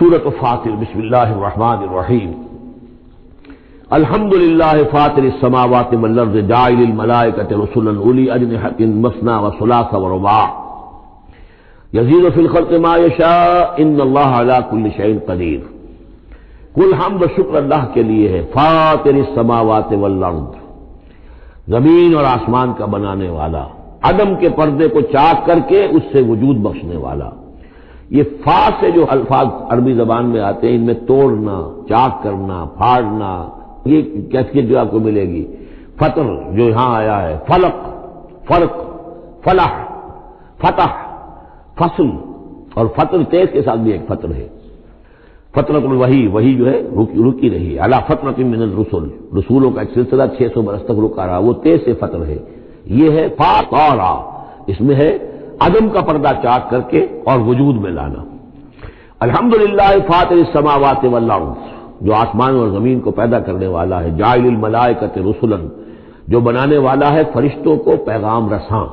سورۃ فاطر بسم اللہ الرحمن الرحیم الحمد للہ فاطر السماوات والارض جاعل الملائکۃ رسلا اولی اجنحۃ مثنی وثلاث ورباع یزید فی الخلق ما یشاء ان اللہ علی کل شیء قدیر۔ کل حمد و شکر اللہ کے لیے ہے، فاطر السماوات والارض، زمین اور آسمان کا بنانے والا، عدم کے پردے کو چاک کر کے اس سے وجود بخشنے والا۔ یہ فا سے جو الفاظ عربی زبان میں آتے ہیں ان میں توڑنا، چاک کرنا، پھاڑنا، یہ کیفیت جو آپ کو ملے گی۔ فطر جو یہاں آیا ہے، فلق، فرق، فلاح، فتح، فصل، اور فطر تیز کے ساتھ بھی ایک فطر ہے۔ فترۃ الوحی، وہی جو ہے رکی رہی، علی فترۃ من الرسل، رسولوں کا ایک سلسلہ 600 برس تک رکا رہا، وہ تیز سے فطر ہے۔ یہ ہے فاطرہ، اس میں ہے عدم کا پردہ چاک کر کے اور وجود میں لانا۔ الحمدللہ فاطر السماوات والارض، جو آسمان اور زمین کو پیدا کرنے والا ہے، جاعل الملائکۃ رسلا، جو بنانے والا ہے فرشتوں کو پیغام رساں۔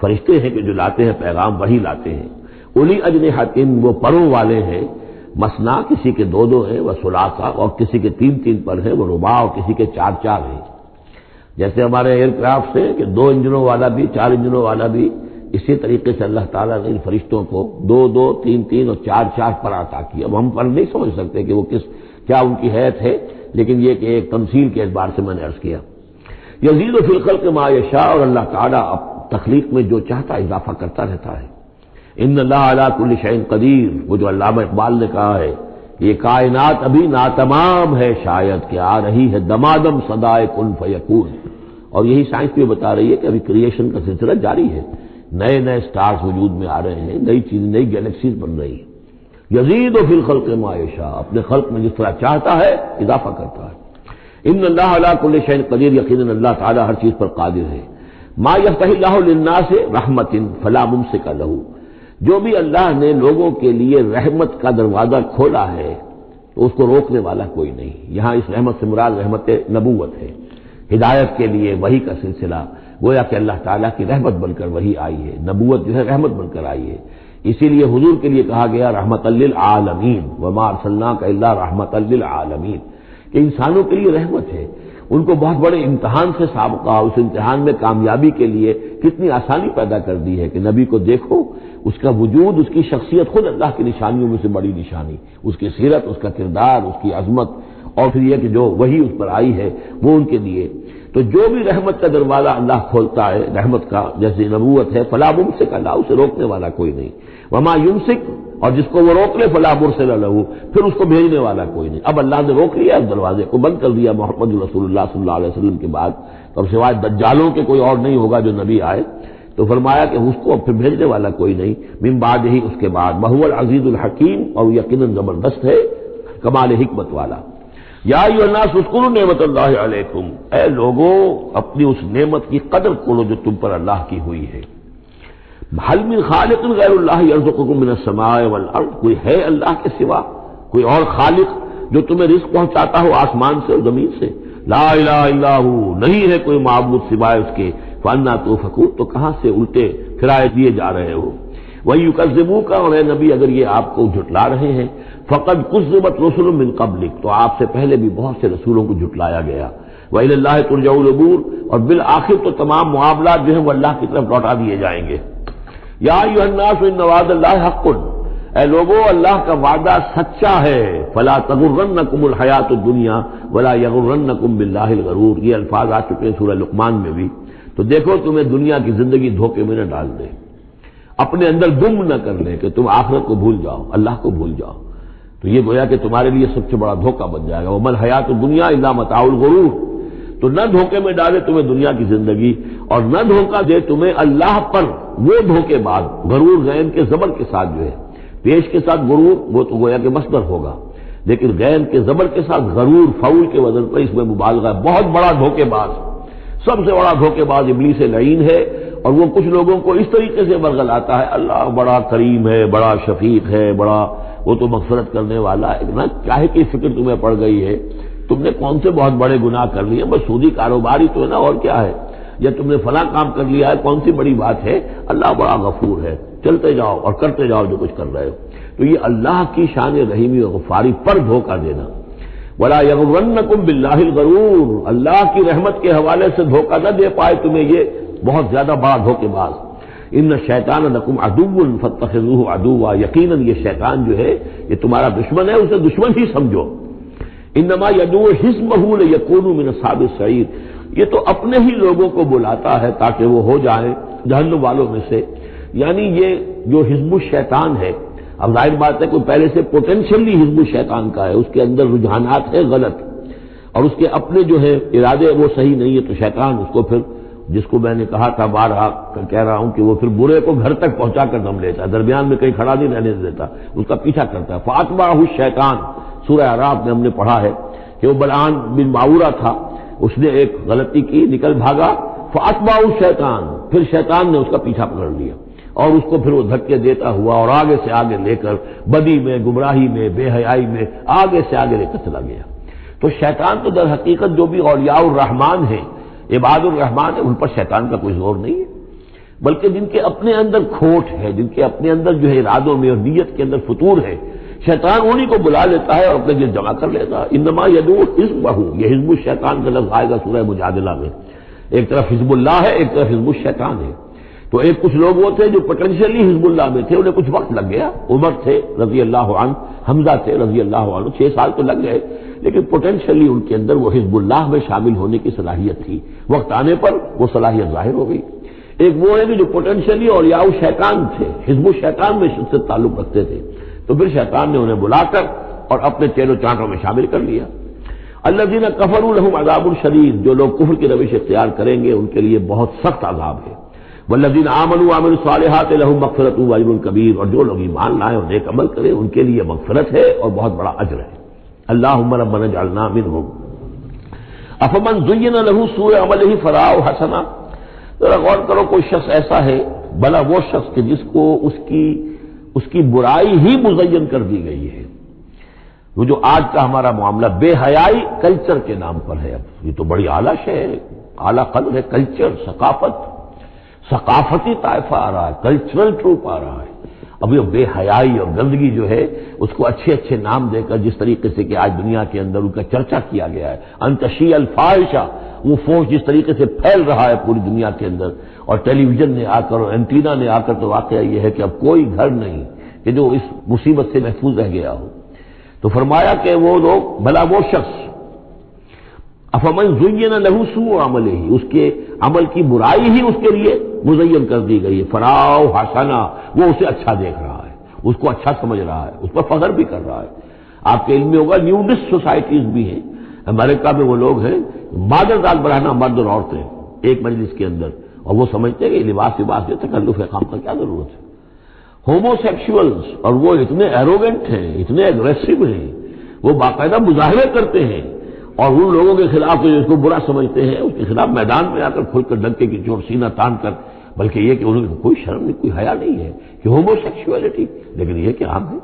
فرشتے ہیں کہ جو لاتے ہیں پیغام، وہی لاتے ہیں۔ اولی اجنحۃ، وہ پروں والے ہیں، مثنا کسی کے دو دو ہیں، وہ ثلاثہ اور کسی کے تین تین پر ہیں، وہ رباع اور کسی کے چار چار ہیں۔ جیسے ہمارے ایئر کرافٹ سے کہ 2 انجنوں والا بھی، 4 انجنوں والا بھی، اسی طریقے سے اللہ تعالیٰ نے ان فرشتوں کو 2 2 3 3 اور 4 4 پر عطا کیا۔ اب ہم پر نہیں سمجھ سکتے کہ وہ کیا ان کی حیث ہے، لیکن یہ کہ ایک تمثیل کے اعتبار سے میں نے عرض کیا۔ یزید فی الخلق ما یشاء، اور اللہ تعالیٰ تخلیق میں جو چاہتا اضافہ کرتا رہتا ہے۔ ان اللہ علی کل شیء قدیر، وہ جو علامہ اقبال نے کہا ہے یہ کائنات ابھی ناتمام ہے، شاید کہ آ رہی ہے دمادم صدائے کن فیکون۔ اور یہی سائنس بھی بتا رہی ہے کہ ابھی کریشن کا سلسلہ جاری ہے، نئے نئے سٹارز وجود میں آ رہے ہیں، نئی چیزیں، نئی گیلیکسیز بن رہی ہیں۔ یزید فی الخلق ما یشاء، اپنے خلق میں جس طرح چاہتا ہے اضافہ کرتا ہے۔ ان اللہ علی کل شیء قدیر، یقیناً اللہ تعالی ہر چیز پر قادر ہے۔ ما یفتح اللہ للناس رحمۃ فلا ممسک لہ، جو بھی اللہ نے لوگوں کے لیے رحمت کا دروازہ کھولا ہے تو اس کو روکنے والا کوئی نہیں۔ یہاں اس رحمت سے مراد رحمت نبوت ہے، ہدایت کے لیے وحی کا سلسلہ، گویا کہ اللہ تعالیٰ کی رحمت بن کر وحی آئی ہے، نبوت جو ہے رحمت بن کر آئی ہے۔ اسی لیے حضور کے لیے کہا گیا رحمت للعالمین، وما ارسلناک الا رحمت للعالمین، کہ انسانوں کے لیے رحمت ہے۔ ان کو بہت بڑے امتحان سے سابقہ، اس امتحان میں کامیابی کے لیے کتنی آسانی پیدا کر دی ہے کہ نبی کو دیکھو، اس کا وجود، اس کی شخصیت خود اللہ کی نشانیوں میں سے بڑی نشانی، اس کی سیرت، اس کا کردار، اس کی عظمت، اور پھر یہ کہ جو وہی اس پر آئی ہے وہ ان کے لیے۔ تو جو بھی رحمت کا دروازہ اللہ کھولتا ہے، رحمت کا، جیسے نبوت ہے، فلا ممسک لہ، اسے روکنے والا کوئی نہیں۔ وما یمسک، اور جس کو وہ روک لے، فلا مرسل لہ، پھر اس کو بھیجنے والا کوئی نہیں۔ اب اللہ نے روک لیا اس دروازے کو، بند کر دیا محمد رسول اللہ صلی اللہ علیہ وسلم کے بعد، تو اب سوائے دجالوں کے کوئی اور نہیں ہوگا جو نبی آئے، تو فرمایا کہ اس کو پھر بھیجنے والا کوئی نہیں۔ من بعد ہی، اس کے بعد، وہو العزیز الحکیم، اور یقیناً زبردست ہے، کمال حکمت والا۔ یا ایھا الناس اذکروا نعمت اللہ علیکم، اے لوگوں اپنی اس نعمت کی قدر کرو جو تم پر اللہ کی ہوئی ہے۔ هل من خالق غیر اللہ یرزقکم من السماء والارض، کوئی ہے اللہ کے سوا کوئی اور خالق جو تمہیں رزق پہنچاتا ہو آسمان سے اور زمین سے؟ لا الہ الا ہو، نہیں ہے کوئی معبود سوائے اس کے۔ فانا توفکون، تو کہاں سے الٹے پھرائے دیے جا رہے ہو۔ وَيُكَذِّبُوكَ، اور اے نبی اگر یہ آپ کو جھٹلا رہے ہیں، فقد كُذِّبَتْ رُسُلٌ مِّن قَبْلِكَ، تو آپ سے پہلے بھی بہت سے رسولوں کو جھٹلایا گیا۔ وَإِلَى اللَّهِ تُرْجَعُ الْأُمُورُ، اور بالآخر تو تمام معاملات جو ہیں وہ اللہ کی طرف لوٹا دیے جائیں گے۔ یا ایھا الناس ان وعد اللہ حق، اے لوگوں اللہ کا وعدہ سچا ہے۔ فلا تغرنکم الحیات الدنیا ولا یغرنکم باللہ الغرور، یہ الفاظ آ چکے ہیں سورہ لقمان میں بھی۔ تو دیکھو تمہیں دنیا کی زندگی دھوکے میں نہ ڈال دے، اپنے اندر گم نہ کر لے کہ تم آخرت کو بھول جاؤ، اللہ کو بھول جاؤ، تو یہ گویا کہ تمہارے لیے سب سے بڑا دھوکہ بن جائے گا۔ وما الحیات الدنیا الا متاع الغرور، تو نہ دھوکے میں ڈالے تمہیں دنیا کی زندگی، اور نہ دھوکہ دے تمہیں اللہ پر وہ دھوکے بعد، غرور غین کے زبر کے ساتھ جو ہے، پیش کے ساتھ غرور وہ تو گویا کہ مصدر ہوگا، لیکن غین کے زبر کے ساتھ غرور فعول کے وزن پر اس میں مبالغہ ہے، بہت بڑا دھوکے باز، سب سے بڑا دھوکے باز ابلیس لعین ہے۔ اور وہ کچھ لوگوں کو اس طریقے سے ورغلاتا ہے، اللہ بڑا کریم ہے، بڑا شفیق ہے، بڑا وہ تو مغفرت کرنے والا ہے، اتنا چاہے کی فکر تمہیں پڑ گئی ہے، تم نے کون سے بہت بڑے گناہ کر لیے، بس سودی کاروبار ہی تو ہے نا، اور کیا ہے، یا تم نے فلاں کام کر لیا ہے، کون سی بڑی بات ہے، اللہ بڑا غفور ہے۔ چلتے جاؤ اور کرتے جاؤ جو کچھ کر رہے ہو۔ تو یہ اللہ کی شان رحیمی و غفاری پر دھوکہ دینا۔ وَلَا يَغُرَّنَّكُمْ بِاللَّهِ الْغَرُورُ، اللہ کی رحمت کے حوالے سے دھوکہ نہ دے پائے تمہیں یہ بہت زیادہ بڑا دھوکے باز۔ ان الشیطان لکم عدو فاتخذوہ عدوا، یقیناً یہ شیطان جو ہے یہ تمہارا دشمن ہے، اسے دشمن ہی سمجھو۔ انما یدعو حزبہ لیکونوا من اصحاب السعیر، یہ تو اپنے ہی لوگوں کو بلاتا ہے تاکہ وہ ہو جائیں جہنم والوں میں سے۔ یعنی یہ جو حزب الشیطان ہے، اب ظاہر بات ہے کوئی پہلے سے پوٹینشلی حزب الشیطان کا ہے، اس کے اندر رجحانات ہیں غلط اور اس کے اپنے جو ہے ارادے وہ صحیح نہیں ہے، تو شیطان اس کو پھر، جس کو میں نے کہا تھا بارہا کہہ رہا ہوں کہ وہ پھر برے کو گھر تک پہنچا کر دم لیتا ہے، درمیان میں کہیں کھڑا نہیں رہنے دیتا، اس کا پیچھا کرتا ہے۔ فَأَتْبَعَهُ الشَّيْطَانُ، سورہ اعراف میں ہم نے پڑھا ہے کہ وہ بلعام بن معورہ تھا، اس نے ایک غلطی کی، نکل بھاگا، فَأَتْبَعَهُ الشَّيْطَانُ، پھر شیطان نے اس کا پیچھا پکڑ لیا اور اس کو پھر وہ دھکے دیتا ہوا اور آگے سے آگے لے کر بدی میں، گمراہی میں، بے حیائی میں آگے سے آگے لے کر چلا گیا۔ تو شیطان تو در حقیقت جو بھی اولیاء الرحمان ہیں، عباد الرحمان ہیں، ان پر شیطان کا کوئی زور نہیں ہے، بلکہ جن کے اپنے اندر کھوٹ ہے، جن کے اپنے اندر جو ہے ارادوں میں اور نیت کے اندر فتور ہے، شیطان انہی کو بلا لیتا ہے اور اپنے دل جمع کر لیتا ہے۔ انما یدعو حزبہ، یہ حزب الشیطان کا لفظ آئے گا سورہ مجادلہ میں، ایک طرف حزب اللہ ہے، ایک طرف حزب الشیطان ہے۔ تو ایک کچھ لوگ وہ تھے جو پوٹینشلی حزب اللہ میں تھے، انہیں کچھ وقت لگ گیا، عمر تھے رضی اللہ عنہ، حمزہ تھے رضی اللہ عنہ، 6 سال تو لگ گئے، لیکن پوٹینشلی ان کے اندر وہ حزب اللہ میں شامل ہونے کی صلاحیت تھی، وقت آنے پر وہ صلاحیت ظاہر ہو گئی۔ ایک وہ ہے کہ جو پوٹینشلی اولیاء الشیطان تھے، حزب الشیطان میں سے تعلق رکھتے تھے، تو پھر شیطان نے انہیں بلا کر اور اپنے چیلوں چانٹوں میں شامل کر لیا۔ الذین کفروا لہم عذاب شدید، جو لوگ کفر کی روش اختیار کریں گے ان کے لیے بہت سخت عذاب ہے۔ والذین آمنوا وعملوا الصالحات لہم مغفرۃ واجر کبیر، اور جو لوگ ایمان لائیں اور نیک عمل کریں ان کے لیے مغفرت ہے اور بہت بڑا اجر ہے۔ اللہم ربنا اجعلنا منہم۔ افمن زین لہ سوء عملہ فرآہ حسنا، ذرا غور کرو، کوئی شخص ایسا ہے، بھلا وہ شخص کہ جس کو اس کی برائی ہی مزین کر دی گئی ہے۔ وہ جو آج کا ہمارا معاملہ بے حیائی کلچر کے نام پر ہے، اب یہ تو بڑی اعلیٰ شے ہے، اعلیٰ قدر ہے، کلچر، ثقافت، ثقافتی طائفہ آ رہا ہے، کلچرل ٹروپ آ رہا ہے۔ اب یہ بے حیائی اور گندگی جو ہے اس کو اچھے اچھے نام دے کر جس طریقے سے کہ آج دنیا کے اندر ان کا چرچا کیا گیا ہے، ان تشیع الفاحشہ، وہ فحش جس طریقے سے پھیل رہا ہے پوری دنیا کے اندر، اور ٹیلی ویژن نے آ کر اور اینٹینا نے آ کر، تو واقعہ یہ ہے کہ اب کوئی گھر نہیں کہ جو اس مصیبت سے محفوظ رہ گیا ہو۔ تو فرمایا کہ وہ لوگ، بھلا وہ شخص، افمن زین لہ سوء عملہ، اس کے عمل کی برائی ہی اس کے لیے مزین کر دی گئی ہے، فرآہ حسنا، وہ اسے اچھا دیکھ رہا ہے، اس کو اچھا سمجھ رہا ہے، اس پر فخر بھی کر رہا ہے۔ آپ کے علم میں ہوگا نیوڈسٹ سوسائٹیز بھی ہیں، امریکہ میں وہ لوگ ہیں، مادرزاد بڑھانا مرد اور عورتیں ایک مجلس کے اندر، اور وہ سمجھتے ہیں کہ لباس جو تکلف خام کا کیا ضرورت ہے۔ ہومو سیکشولز، اور وہ اتنے ایروگنٹ ہیں، اتنے اگریسو ہیں، وہ باقاعدہ مظاہرے کرتے ہیں، اور ان لوگوں کے خلاف جو اس کو برا سمجھتے ہیں اس کے خلاف میدان میں آ کر کھل کر ڈنکے کی چوٹ سینہ تان کر، بلکہ یہ کہ انہوں نے کوئی شرم نہیں، کوئی حیا نہیں ہے کہ ہومو سیکشولیٹی، لیکن یہ کہ عام ہے۔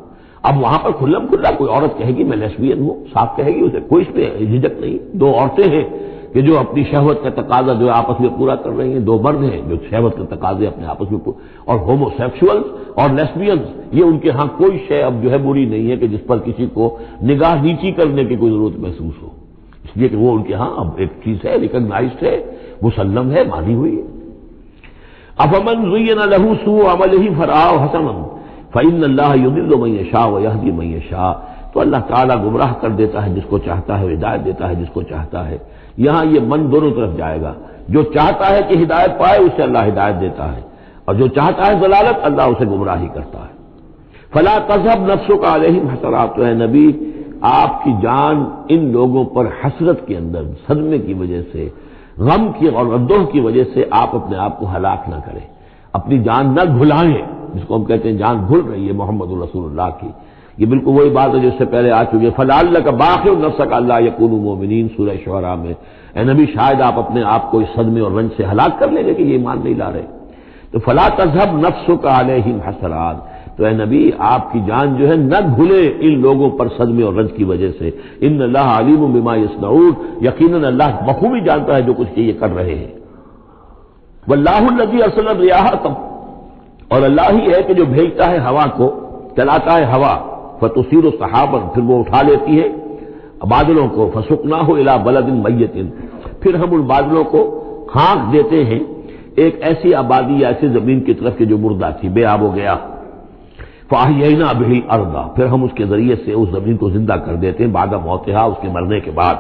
اب وہاں پر کھلم کھلا کوئی عورت کہے گی میں لیسبین ہوں، صاف کہے گی، اسے کوئی اس میں جھجک نہیں۔ دو عورتیں ہیں کہ جو اپنی شہوت کا تقاضا جو آپس میں پورا کر رہی ہیں، دو مرد ہیں جو شہوت کے تقاضے اپنے آپس میں اور ہومو سیکشولز اور لیسبینز، یہ ان کے ہاں کوئی شے اب جو ہے بری نہیں ہے کہ جس پر کسی کو نگاہ نیچی کرنے کی کوئی ضرورت محسوس ہو، اس لیے کہ وہ ان کے ہاں اب ایک چیز ہے، ریکگنائزڈ ہے، مسلم ہے، مانی ہوئی ہے۔ افمن زین لہ سوء عملہ فرآہ حسنا فإن اللہ یضل من یشاء ویہدی من یشاء، تو اللہ تعالیٰ گمراہ کر دیتا ہے جس کو چاہتا ہے، ہدایت دیتا ہے جس کو چاہتا ہے۔ یہاں یہ من دونوں طرف جائے گا، جو چاہتا ہے کہ ہدایت پائے اسے اللہ ہدایت دیتا ہے، اور جو چاہتا ہے ضلالت اللہ اسے گمراہی کرتا ہے۔ فلا تذهب نفسك علیہم حسرات، تو اے نبی آپ کی جان ان لوگوں پر حسرت کے اندر، صدمے کی وجہ سے، غم کی اور اندوہ کی وجہ سے آپ اپنے آپ کو ہلاک نہ کریں، اپنی جان نہ گھلائیں، جس کو ہم کہتے ہیں جان گھل رہی ہے محمد رسول اللہ کی۔ یہ بالکل وہی بات ہے جس سے پہلے آ چکی ہے، فلعلک باخع نفسک الا یکونوا مؤمنین، سورہ شعراء میں۔ اے نبی شاید آپ اپنے آپ کو اس صدمے اور رنج سے ہلاک کر لیں گے کہ یہ ایمان نہیں لا رہے۔ تو فلا تذهب نفسك علیہم حسرات، تو اے نبی آپ کی جان جو ہے نہ گھلے ان لوگوں پر صدمے اور رنج کی وجہ سے۔ ان اللہ علیم بما یصنعون، یقیناً اللہ بخوبی جانتا ہے جو کچھ یہ کر رہے ہیں۔ واللہ الذی ارسل الرياح، اور اللہ ہی ہے کہ جو بھیجتا ہے ہوا کو، چلاتا ہے ہوا، فتصیر سحابا، پھر وہ اٹھا لیتی ہے بادلوں کو، فسقناہ الی بلد میت، پھر ہم ان بادلوں کو ہانک دیتے ہیں ایک ایسی آبادی یا ایسی زمین کی طرف کہ جو مردہ تھی، بے آب ہو گیا، فاحیینا بہ الارض، پھر ہم اس کے ذریعے سے اس زمین کو زندہ کر دیتے ہیں بعد موتہا، اس کے مرنے کے بعد،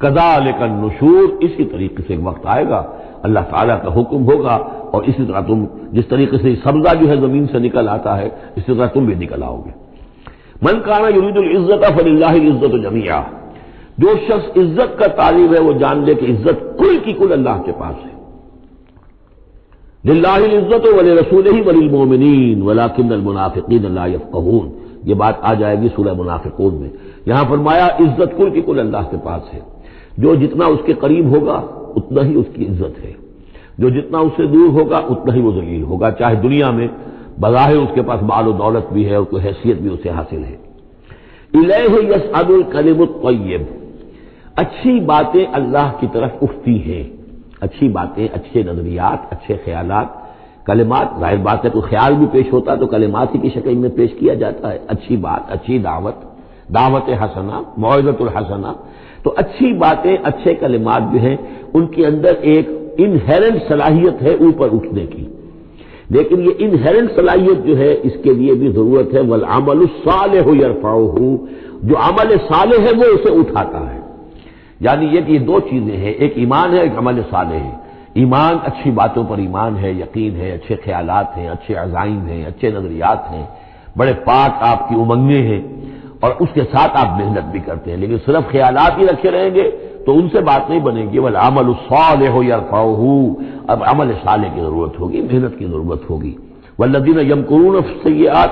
کذالک النشور، اسی طریقے سے ایک وقت آئے گا اللہ تعالیٰ کا حکم ہوگا، اور اسی طرح تم جس طریقے سے سبزہ جو ہے زمین سے نکل آتا ہے اسی طرح تم بھی نکل آؤ گے۔ من کان یرید العزت فللہ العزت جمیعا، جو شخص عزت کا طالب ہے وہ جان لے کہ عزت کل کی کل اللہ کے پاس ہے۔ للہ العزت ولرسولہ وللمؤمنین ولکن المنافقین لا یفقہون، یہ بات آ جائے گی سورہ منافقون میں۔ یہاں فرمایا عزت کل کی کل اللہ کے پاس ہے، جو جتنا اس کے قریب ہوگا اتنا ہی اس کی عزت ہے، جو جتنا اس سے دور ہوگا اتنا ہی وہ ذلیل ہوگا، چاہے دنیا میں بظاہر اس کے پاس مال و دولت بھی ہے اور کوئی حیثیت بھی اسے حاصل ہے۔ الیہ یصعد الکلم الطیب، اچھی باتیں اللہ کی طرف اٹھتی ہیں، اچھی باتیں، اچھے نظریات، اچھے خیالات، کلمات، ظاہر بات ہے کوئی خیال بھی پیش ہوتا تو کلمات ہی کی شکل میں پیش کیا جاتا ہے، اچھی بات، اچھی دعوت، دعوت حسنہ، موعظۃ الحسنہ، تو اچھی باتیں، اچھے کلمات جو ہیں ان کے اندر ایک انہیرنٹ صلاحیت ہے اوپر اٹھنے کی، لیکن یہ انہیرنٹ صلاحیت جو ہے اس کے لیے بھی ضرورت ہے والعمل الصالح یرفعہ، جو عمل صالح ہے وہ اسے اٹھاتا ہے، یعنی یہ کہ یہ دو چیزیں ہیں، ایک ایمان ہے، ایک عمل صالح ہے۔ ایمان اچھی باتوں پر ایمان ہے، یقین ہے، اچھے خیالات ہیں، اچھے عزائم ہیں، اچھے نظریات ہیں، بڑے پاک آپ کی امنگیں ہیں، اور اس کے ساتھ آپ محنت بھی کرتے ہیں، لیکن صرف خیالات ہی رکھے رہیں گے تو ان سے بات نہیں بنے گی، والعمل الصالح یرفعہ، اب عمل صالح کی ضرورت ہوگی، محنت کی ضرورت ہوگی۔ والذین یمکرون فی السیئات،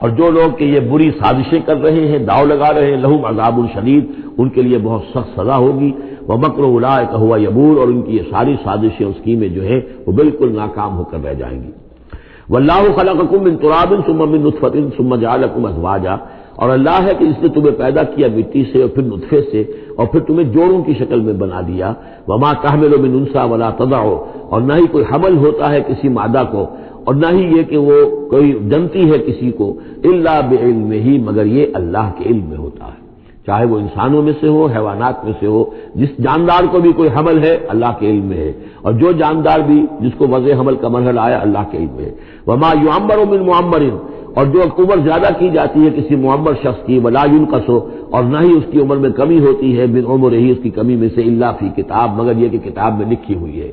اور جو لوگ کہ یہ بری سازشیں کر رہے ہیں، داؤ لگا رہے ہیں، لہم عذاب شدید، ان کے لیے بہت سخت سزا ہوگی، ومکر اولئک ھو یبور، اور ان کی یہ ساری سازشیں اور اسکیمیں جو ہیں وہ بالکل ناکام ہو کر رہ جائیں گی۔ واللہ خلقکم من تراب ثم من نطفۃ ثم جعلکم ازواجا، اور اللہ ہے کہ اس نے تمہیں پیدا کیا مٹی سے اور پھر نطفے سے اور پھر تمہیں جوڑوں کی شکل میں بنا دیا، وما تحمل من انثى ولا تضع، اور نہ ہی کوئی حمل ہوتا ہے کسی مادہ کو، اور نہ ہی یہ کہ وہ کوئی جنتی ہے کسی کو، الا بعلمہ، مگر یہ اللہ کے علم میں ہوتا ہے، چاہے وہ انسانوں میں سے ہو، حیوانات میں سے ہو، جس جاندار کو بھی کوئی حمل ہے اللہ کے علم میں ہے، اور جو جاندار بھی جس کو وضع حمل کا مرحلہ آیا اللہ کے علم میں ہے۔ وما یعمر من معمر، اور جو عمر زیادہ کی جاتی ہے کسی معمر شخص کی، ولا ینقص، اور نہ ہی اس کی عمر میں کمی ہوتی ہے، من عمرہ، اس کی کمی میں سے، الا فی کتاب، مگر یہ کہ کتاب میں لکھی ہوئی ہے،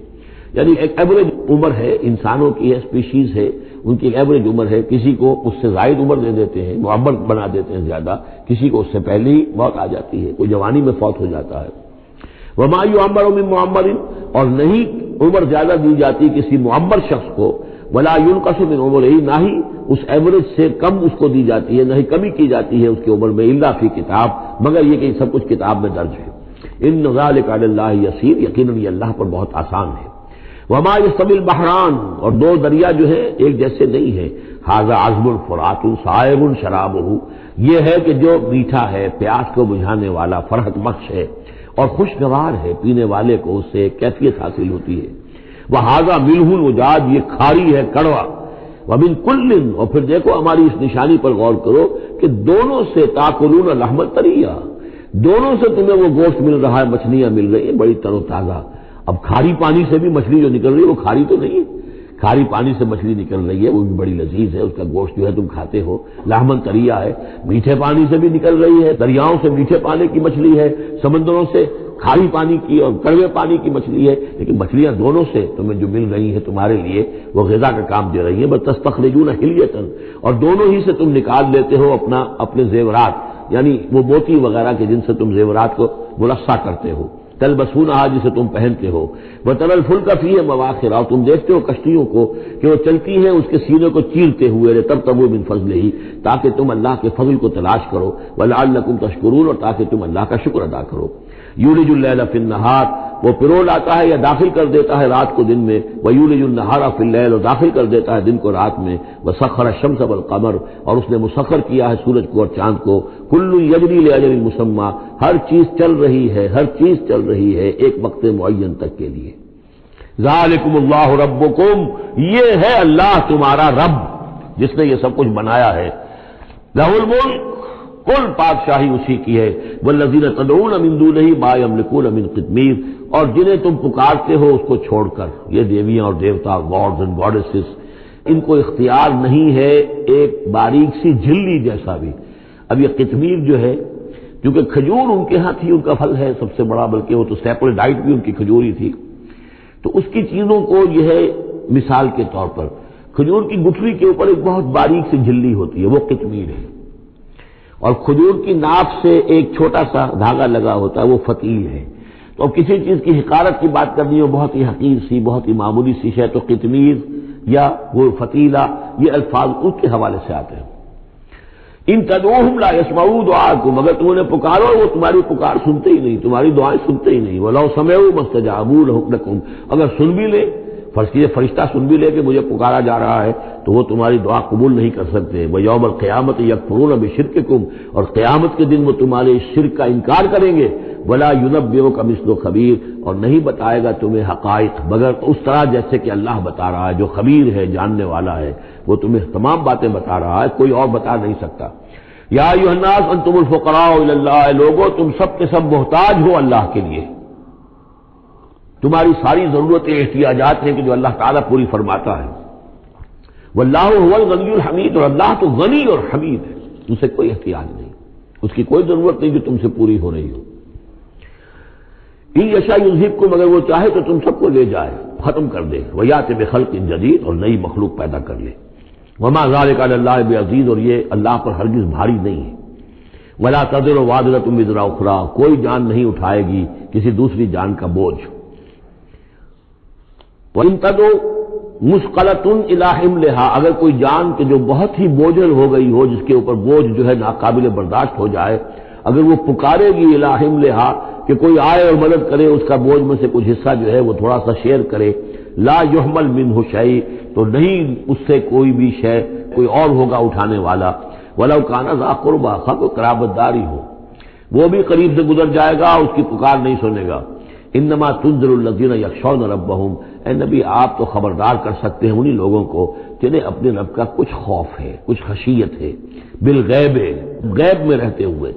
یعنی ایک ایوریج عمر ہے انسانوں کی، ہے اسپیشیز ہے، ان کی ایک ایوریج عمر ہے، کسی کو اس سے زائد عمر دے دیتے ہیں، معمر بنا دیتے ہیں زیادہ، کسی کو اس سے پہلے ہی موت آ جاتی ہے، کوئی جوانی میں فوت ہو جاتا ہے۔ وما یعمر من معمر، اور نہیں عمر زیادہ دی جاتی کسی معمر شخص کو، ولا ینقص من عمرہ، نہ ہی اس ایوریج سے کم اس کو دی جاتی ہے، نہ ہی کمی کی جاتی ہے اس کی عمر میں، الا فی کتاب، مگر یہ کہ سب کچھ کتاب میں درج ہے۔ ان ذلک علی اللہ یسیر، یقیناً یہ اللہ پر بہت آسان ہے۔ وما یستوی البحران، اور دو دریا جو ہے ایک جیسے نہیں ہے، ھذا عذب فرات سائغ شرابہ، یہ ہے کہ جو میٹھا ہے، پیاس کو بجھانے والا، فرحت بخش ہے اور خوشگوار ہے، پینے والے کو اس سے ایک کیفیت حاصل ہوتی ہے۔ وھذا ملح اجاج، یہ کھاری ہے، کڑوا۔ ومن کل، اور پھر دیکھو ہماری اس نشانی پر غور کرو کہ دونوں سے تاکلون لحم طریا، دونوں سے تمہیں وہ گوشت مل رہا ہے، مچھلیاں مل رہی ہیں بڑی تر و تازہ۔ اب کھاری پانی سے بھی مچھلی جو نکل رہی ہے وہ کھاری تو نہیں ہے، کھاری پانی سے مچھلی نکل رہی ہے وہ بھی بڑی لذیذ ہے، اس کا گوشت جو ہے تم کھاتے ہو، لحمن طریا ہے۔ میٹھے پانی سے بھی نکل رہی ہے، دریاؤں سے میٹھے پانی کی مچھلی ہے، سمندروں سے کھاری پانی کی اور کڑوے پانی کی مچھلی ہے، لیکن مچھلیاں دونوں سے تمہیں جو مل رہی ہیں تمہارے لیے وہ غذا کا کام دے رہی ہیں۔ بس تستخرجون حلیۃ، اور دونوں ہی سے تم نکال لیتے ہو اپنے زیورات، یعنی وہ موتی وغیرہ کے جن سے تم زیورات کو مرصع کرتے ہو، تلبسونہا، جسے تم پہنتے ہو، وتری الفلک فیہ مواخر، اور تم دیکھتے ہو کشتیوں کو کہ وہ چلتی ہیں اس کے سینے کو چیرتے ہوئے، لتبتغوا من فضلہ، تاکہ تم اللہ کے فضل کو تلاش کرو، ولعلکم تشکرون، اور تاکہ تم اللہ کا شکر ادا کرو۔ یولج اللیل فی النہار، وہ پرو لاتا ہے یا داخل کر دیتا ہے رات کو دن میں، ویولج النہار فی اللیل، اور داخل کر دیتا ہے دن کو رات میں، وسخر الشمس والقمر، اور اس نے مسخر کیا ہے سورج کو اور چاند کو، کل یجری لاجل مسمى، ہر چیز چل رہی ہے، ہر چیز چل رہی ہے ایک وقت معین تک کے لیے۔ ذالکم اللہ ربکم، یہ ہے اللہ تمہارا رب جس نے یہ سب کچھ بنایا ہے، لہ الملک، کل بادشاہی اسی کی ہے، والذین تدعون من دونہ ما یملکون من قطمیر، اور جنہیں تم پکارتے ہو اس کو چھوڑ کر، یہ دیویاں اور دیوتا، گاڈز اینڈ گاڈیسز، ان کو اختیار نہیں ہے ایک باریک سی جھلی جیسا بھی۔ اب یہ قطمیر جو ہے، کیونکہ کھجور ان کے ہاں تھی، ان کا پھل ہے سب سے بڑا، بلکہ وہ تو سیپل ڈائٹ بھی ان کی کھجور ہی تھی، تو اس کی چیزوں کو یہ ہے مثال کے طور پر کھجور کی گٹھلی کے اوپر ایک بہت باریک سی جھلی ہوتی ہے، وہ قطمیر ہے، اور کھجور کی ناف سے ایک چھوٹا سا دھاگا لگا ہوتا ہے، وہ فتیل ہے۔ تو اب کسی چیز کی حقارت کی بات کرنی ہو، بہت ہی حقیر سی، بہت ہی معمولی سی شے، تو قطمیر یا وہ فتیلہ، یہ الفاظ اس کے حوالے سے آتے ہیں۔ ان تدعوہم لا یسمعوا دعاءکم، اگر تم انہیں پکارو وہ تمہاری پکار سنتے ہی نہیں، تمہاری دعائیں سنتے ہی نہیں، وَلَوْ سَمِعُوا مَا اسْتَجَابُوا لَكُمْ، اگر سن بھی لے، فرض کیجیے فرشتہ سن بھی لے کہ مجھے پکارا جا رہا ہے، تو وہ تمہاری دعا قبول نہیں کر سکتے۔ وَيَوْمَ الْقِيَامَةِ يَكْفُرُونَ بِشِرْكِكُمْ، اور قیامت کے دن وہ تمہارے شرک کا انکار کریں گے۔ وَلَا يُنَبِّئُكَ مِثْلُ خَبِيرٍ، اور نہیں بتائے گا تمہیں حقائق مگر اس طرح جیسے کہ اللہ بتا رہا ہے، جو خبیر ہے، جاننے والا ہے، وہ تمہیں تمام باتیں بتا رہا ہے، کوئی اور بتا نہیں سکتا۔ یا ایھا الناس انتم الفقراء الی اللہ، لوگو تم سب کے سب محتاج ہو اللہ کے لیے، تمہاری ساری ضرورتیں احتیاجات ہیں کہ جو اللہ تعالیٰ پوری فرماتا ہے۔ واللہ هو الغنی الحمید، اور اللہ تو غنی اور حمید ہے، اسے کوئی احتیاج نہیں، اس کی کوئی ضرورت نہیں جو تم سے پوری ہو رہی ہو۔ ان یشاء یذھبکم، اگر وہ چاہے تو تم سب کو لے جائے، ختم کر دے، ویأتی بخلق جدید، اور نئی مخلوق پیدا کر لے۔ وما ذلک علی اللہ بعزیز، اور یہ اللہ پر ہرگز بھاری نہیں ہے۔ ولا تزر وازرۃ وزر اخری، کوئی جان نہیں اٹھائے گی کسی دوسری جان کا بوجھ۔ وَإِن تَدْعُ مُثْقَلَةٌ إِلَىٰ حِمْلِهَا، اگر کوئی جان کہ جو بہت ہی بوجھل ہو گئی ہو، جس کے اوپر بوجھ جو ہے ناقابل برداشت ہو جائے، اگر وہ پکارے گی إِلَىٰ حِمْلِهَا کہ کوئی آئے اور مدد کرے، اس کا بوجھ میں سے کچھ حصہ جو ہے وہ تھوڑا سا شیئر کرے، لا يحمل منه شيء، تو نہیں اس سے کوئی بھی شے، کوئی اور ہوگا اٹھانے والا۔ ولو كان ذا قربى، خواہ کوئی قرابت داری ہو، وہ بھی قریب سے گزر جائے گا، اس کی پکار نہیں سنے گا۔ انما تنذر الذین یخشون ربهم، اے نبی آپ تو خبردار کر سکتے ہیں انہی لوگوں کو جنہیں اپنے رب کا کچھ خوف ہے، کچھ خشیت ہے، بالغیب، غیب میں رہتے ہوئے۔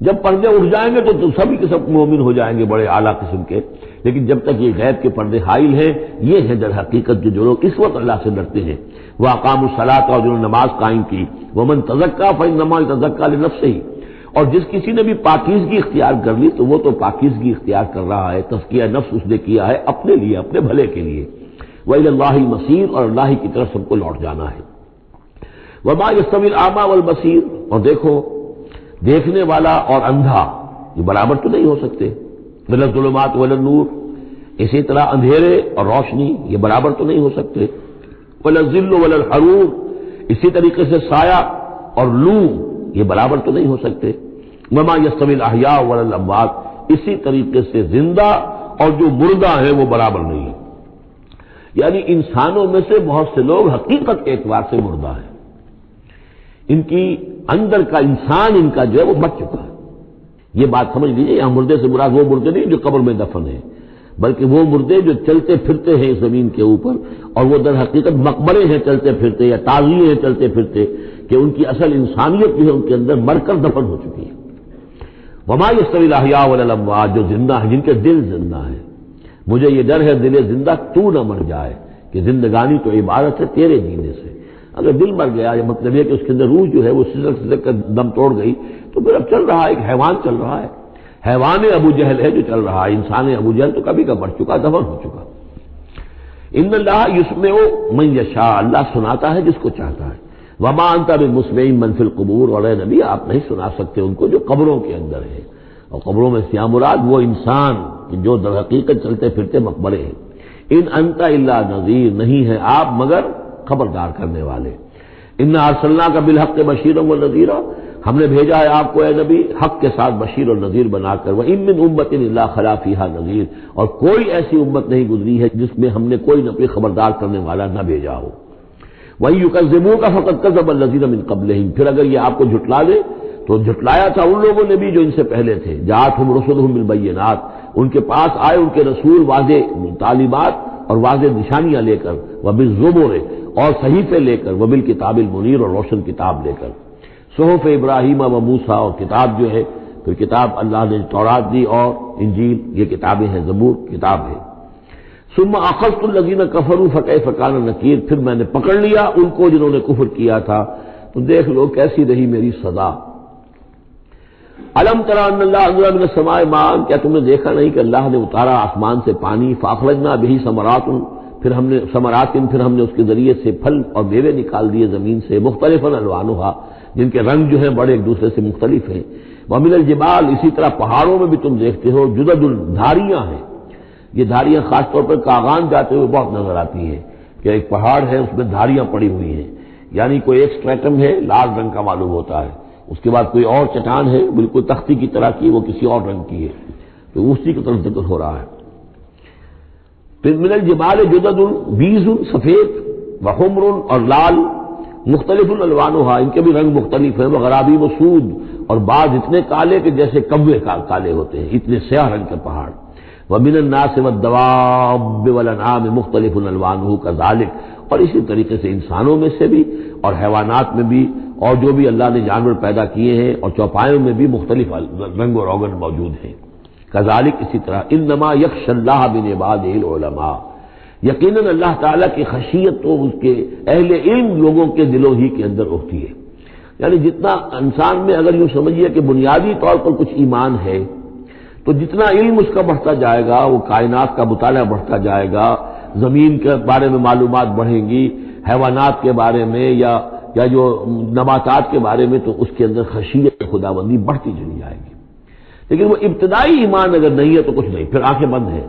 جب پردے اٹھ جائیں گے تو سبھی کے سب مومن ہو جائیں گے، بڑے اعلیٰ قسم کے، لیکن جب تک یہ غیب کے پردے حائل ہیں، یہ ہے در حقیقت جو لوگ اس وقت اللہ سے ڈرتے ہیں۔ وَأَقَامُوا الصَّلَاةَ، اور جنہوں نے نماز قائم کی، وَمَن تَزَكَّىٰ فَإِنَّمَا يَتَزَكَّىٰ لِنَفْسِهِ، اور جس کسی نے بھی پاکیزگی اختیار کر لی تو وہ تو پاکیزگی اختیار کر رہا ہے، تزکیہ نفس اس نے کیا ہے اپنے لیے، اپنے بھلے کے لیے۔ وَإِلَى اللَّهِ الْمَصِيرُ، اور اللہ ہی کی طرف سب کو لوٹ جانا ہے۔ وَمَا يَسْتَوِي الْأَعْمَىٰ وَالْبَصِيرُ، اور دیکھو دیکھنے والا اور اندھا یہ برابر تو نہیں ہو سکتے۔ وَلَا الظُّلُمَاتُ وَلَا النُّورُ، اسی طرح اندھیرے اور روشنی یہ برابر تو نہیں ہو سکتے۔ وَلَا الظِّلُّ وَلَا الْحَرُورُ، اسی طریقے سے سایہ اور لو یہ برابر تو نہیں ہو سکتے۔ وَمَا يَسْتَوِي الْأَحْيَاءُ وَلَا الْأَمْوَاتُ، اسی طریقے سے زندہ اور جو مردہ ہیں وہ برابر نہیں ہیں۔ یعنی انسانوں میں سے بہت سے لوگ حقیقت کے اعتبار سے مردہ ہیں، ان کی اندر کا انسان ان کا جو ہے وہ مر چکا ہے۔ یہ بات سمجھ لیجیے، یہاں مردے سے مراد وہ مردے نہیں جو قبر میں دفن ہیں، بلکہ وہ مردے جو چلتے پھرتے ہیں اس زمین کے اوپر، اور وہ در حقیقت مقبرے ہیں چلتے پھرتے، یا تعزیے ہیں چلتے پھرتے، کہ ان کی اصل انسانیت جو ہے ان کے اندر مر کر دفن ہو چکی ہے۔ وما يستوي الأحياء ولا الأموات، جو زندہ ہیں، جن کے دل زندہ ہیں۔ مجھے یہ ڈر ہے دل زندہ تو نہ مر جائے، کہ زندگانی تو عبارت ہے تیرے جینے سے۔ اگر دل مر گیا، یہ مطلب یہ کہ اس کے اندر روح جو ہے وہ سسک کر دم توڑ گئی، تو پھر اب چل رہا ہے، ایک حیوان چل رہا ہے، حیوان ابو جہل ہے جو چل رہا ہے، انسان ابو جہل تو کبھی کا مر چکا، دفن ہو چکا۔ ان اللہ یسمع من یشاء، اللہ سناتا ہے جس کو چاہتا ہے۔ وما انت بمسمع من فی القبور، اور اے نبی آپ نہیں سنا سکتے ان کو جو قبروں کے اندر ہے، اور قبروں میں سے مراد وہ انسان جو در حقیقت چلتے پھرتے مقبرے ہیں۔ ان انت الا نذیر، نہیں ہے آپ مگر خبردار کرنے والے۔ انا ارسلناک بالحق بشیرا ونذیرا، ہم نے بھیجا ہے آپ کو اے نبی حق کے ساتھ بشیر اور نذیر بنا کر۔ وان من امۃ الا خلا فیہا نذیر، اور کوئی ایسی امت نہیں گزری ہے جس میں ہم نے کوئی نہ کوئی خبردار کرنے والا نہ بھیجا ہو۔ وَإِن يُكَذِّبُوكَ فَقَدْ كَذَّبَ الَّذِينَ مِن قَبْلِهِمْ، پھر اگر یہ آپ کو جھٹلا دے تو جھٹلایا تھا ان لوگوں نے بھی جو ان سے پہلے تھے۔ جاءتھم رسلھم بالبینات، ان کے پاس آئے ان کے رسول واضح تعلیمات اور واضح نشانیاں لے کر، وبالزبر اور صحیفے لے کر، وبالکتاب المنیر اور روشن کتاب لے کر، صحف ابراہیم و موسیٰ اور کتاب جو ہے، پھر کتاب اللہ نے تورات دی اور انجیل، یہ کتابیں ہیں، زبور کتاب ہے۔ ثم اخذت الذین کفروا فکیف کان نکیر، پھر میں نے پکڑ لیا ان کو جنہوں نے کفر کیا تھا، تو دیکھ لو کیسی رہی میری سزا۔ الم تری ان اللہ انزل من السماء ماء، کیا تم نے دیکھا نہیں کہ اللہ نے اتارا آسمان سے پانی، فاخرجنا به ثمرات، پھر ہم نے اس کے ذریعے سے پھل اور میوے نکال دیے زمین سے، مختلفا الوانھا، جن کے رنگ جو ہیں بڑے ایک دوسرے سے مختلف ہیں، ومن الجبال، اسی طرح پہاڑوں میں بھی تم دیکھتے ہو، جدد، دھاریاں ہیں، یہ دھاریاں خاص طور پر کاغان جاتے ہوئے بہت نظر آتی ہیں کہ ایک پہاڑ ہے اس میں دھاریاں پڑی ہوئی ہیں، یعنی کوئی ایک اسٹریٹم ہے لال رنگ کا معلوم ہوتا ہے، اس کے بعد کوئی اور چٹان ہے بالکل تختی کی طرح کی، وہ کسی اور رنگ کی ہے، تو اسی کی طرف ذکر ہو رہا ہے۔ پھر من الجبال جدد، بیض، سفید، وحمر اور لال، مختلف الوانھا، ان کے بھی رنگ مختلف ہیں، وغرابیب سود، اور بعض اتنے کالے کہ جیسے کوے کالے ہوتے ہیں، اتنے سیاہ رنگ کے پہاڑ، ومن الناس والدواب والانعام مختلف الوانہ کذالک، اور اسی طریقے سے انسانوں میں سے بھی اور حیوانات میں بھی، اور جو بھی اللہ نے جانور پیدا کیے ہیں اور چوپایوں میں بھی مختلف رنگ و روغن موجود ہیں، کذالک اسی طرح، انما یخشی اللہ من عبادہ العلماء، یقیناً اللہ تعالیٰ کی خشیت تو اس کے اہل علم لوگوں کے دلوں ہی کے اندر ہوتی ہے، یعنی جتنا انسان میں اگر یوں سمجھیے کہ بنیادی طور پر کچھ ایمان ہے، تو جتنا علم اس کا بڑھتا جائے گا، وہ کائنات کا مطالعہ بڑھتا جائے گا، زمین کے بارے میں معلومات بڑھیں گی، حیوانات کے بارے میں یا جو نباتات کے بارے میں، تو اس کے اندر خشیت خداوندی بڑھتی چلی جائے گی۔ لیکن وہ ابتدائی ایمان اگر نہیں ہے تو کچھ نہیں، پھر آنکھیں بند ہیں،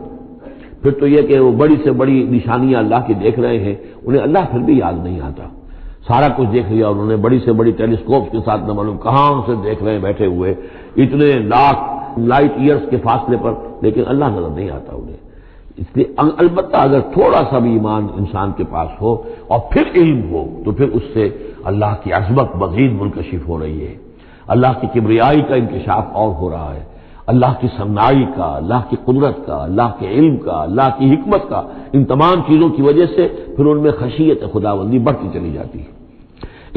پھر تو یہ کہ وہ بڑی سے بڑی نشانیاں اللہ کی دیکھ رہے ہیں، انہیں اللہ پھر بھی یاد نہیں آتا، سارا کچھ دیکھ لیا انہوں نے، بڑی سے بڑی ٹیلیسکوپ کے ساتھ نہ معلوم کہاں سے دیکھ رہے ہیں بیٹھے ہوئے، اتنے لاکھ لائٹ ایئرس کے فاصلے پر، لیکن اللہ نظر نہیں آتا انہیں۔ اس لیے البتہ اگر تھوڑا سا بھی ایمان انسان کے پاس ہو اور پھر علم ہو، تو پھر اس سے اللہ کی عظمت مزید منکشف ہو رہی ہے، اللہ کی کبریائی کا انکشاف اور ہو رہا ہے، اللہ کی صنعائی کا، اللہ کی قدرت کا، اللہ کے علم کا، اللہ کی حکمت کا، ان تمام چیزوں کی وجہ سے پھر ان میں خشیت خداوندی بڑھتی چلی جاتی ہے۔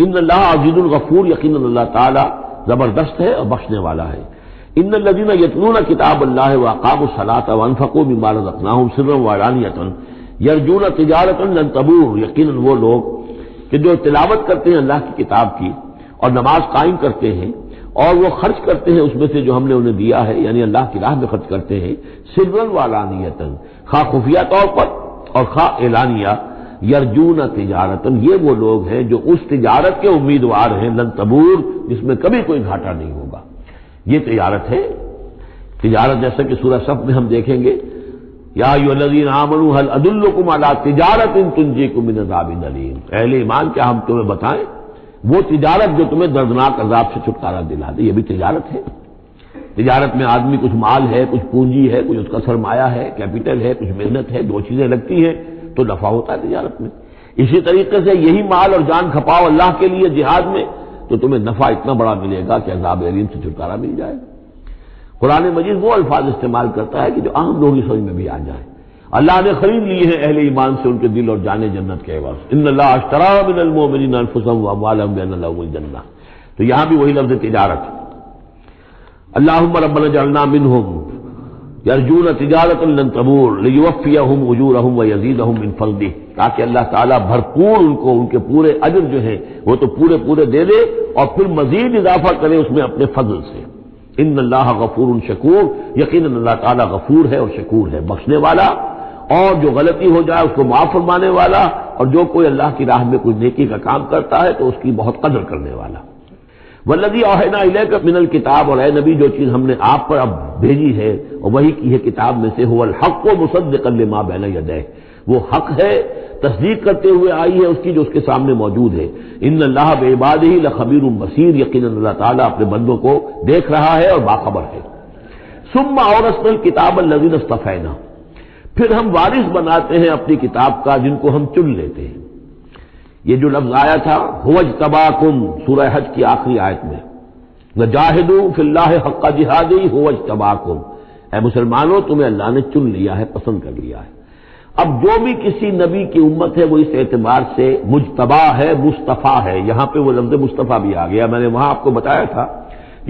ان اللہ عزیز الغفور، یقیناً اللہ تعالیٰ زبردست ہے اور بخشنے والا ہے۔ ان الذین یتلون کتاب اللہ واقاموا الصلاۃ وانفقوا مما رزقناہم سرا وعلانیۃ یرجون تجارۃ لن تبور، یقیناً وہ لوگ کہ جو تلاوت کرتے ہیں اللہ کی کتاب کی اور نماز قائم کرتے ہیں اور وہ خرچ کرتے ہیں اس میں سے جو ہم نے انہیں دیا ہے، یعنی اللہ کی راہ میں خرچ کرتے ہیں، سرا وعلانیۃ، خواہ خفیہ طور پر اور خواہ اعلانیہ، یرجون تجارۃ، یہ وہ لوگ ہیں جو اس تجارت کے امیدوار ہیں، لن تبور، جس میں کبھی کوئی گھاٹا نہیں ہوگا۔ یہ تجارت ہے، تجارت جیسا کہ سورہ صف میں ہم دیکھیں گے، یا ایھا الذین آمنوا هل ادلکم علی تجارۃ تنجیکم من عذاب الیم، اہل ایمان کیا ہم تمہیں بتائیں وہ تجارت جو تمہیں دردناک عذاب سے چھٹکارا دلا دے، یہ بھی تجارت ہے۔ تجارت میں آدمی کچھ مال ہے، کچھ پونجی ہے، کچھ اس کا سرمایہ ہے، کیپٹل ہے، کچھ محنت ہے، دو چیزیں لگتی ہیں تو نفع ہوتا ہے تجارت میں۔ اسی طریقے سے یہی مال اور جان کھپاؤ اللہ کے لیے جہاد میں تو تمہیں نفع اتنا بڑا ملے گا کہ عذاب علیم سے چھٹکارا مل جائے گا۔ قرآن مجید وہ الفاظ استعمال کرتا ہے کہ جو عام لوگوں کی سمجھ میں بھی آ جائے۔ اللہ نے خرید لیے ہیں اہل ایمان سے ان کے دل اور جانیں جنت کے عوض، ان اللہ اشتری من المؤمنین انفسهم واموالهم بان لهم الجنہ، تو یہاں بھی وہی لفظ تجارت۔ اللهم ربنا اجعلنا منهم یرجون تجارۃ لن تبور لیوفیہم اجورہم ویزیدہم من فضلہ، تاکہ اللہ تعالیٰ بھرپور ان کو ان کے پورے اجر جو ہیں وہ تو پورے دے دے اور پھر مزید اضافہ کرے اس میں اپنے فضل سے۔ ان اللہ غفور شکور، یقیناً اللہ تعالیٰ غفور ہے اور شکور ہے، بخشنے والا، اور جو غلطی ہو جائے اس کو معاف فرمانے والا، اور جو کوئی اللہ کی راہ میں کوئی نیکی کا کام کرتا ہے تو اس کی بہت قدر کرنے والا۔ والذی اوحینا الیک من الکتاب، اور اے نبی جو چیز ہم نے آپ پر اب بھیجی ہے اور وہی کی ہے کتاب میں سے، هو الحق مصدقا لما بین یدیہ، وہ حق ہے تصدیق کرتے ہوئے آئی ہے اس کی جو اس کے سامنے موجود ہے۔ ان اللہ بعبادہ لخبیر بصیر، یقیناً اللہ تعالیٰ اپنے بندوں کو دیکھ رہا ہے اور باخبر ہے۔ ثم اورثنا الکتاب الذین اصطفینا، پھر ہم وارث بناتے ہیں اپنی کتاب کا جن کو ہم چن لیتے ہیں۔ یہ جو لفظ آیا تھا هو اجتباکم، سورہ حج کی آخری آیت میں، وجاہدوا فی اللہ حق جہادہ هو اجتباکم، اے مسلمانوں تمہیں اللہ نے چن لیا ہے، پسند کر لیا ہے۔ اب جو بھی کسی نبی کی امت ہے وہ اس اعتبار سے مجتبی ہے، مصطفیٰ ہے۔ یہاں پہ وہ لفظ مصطفیٰ بھی آ گیا، میں نے وہاں آپ کو بتایا تھا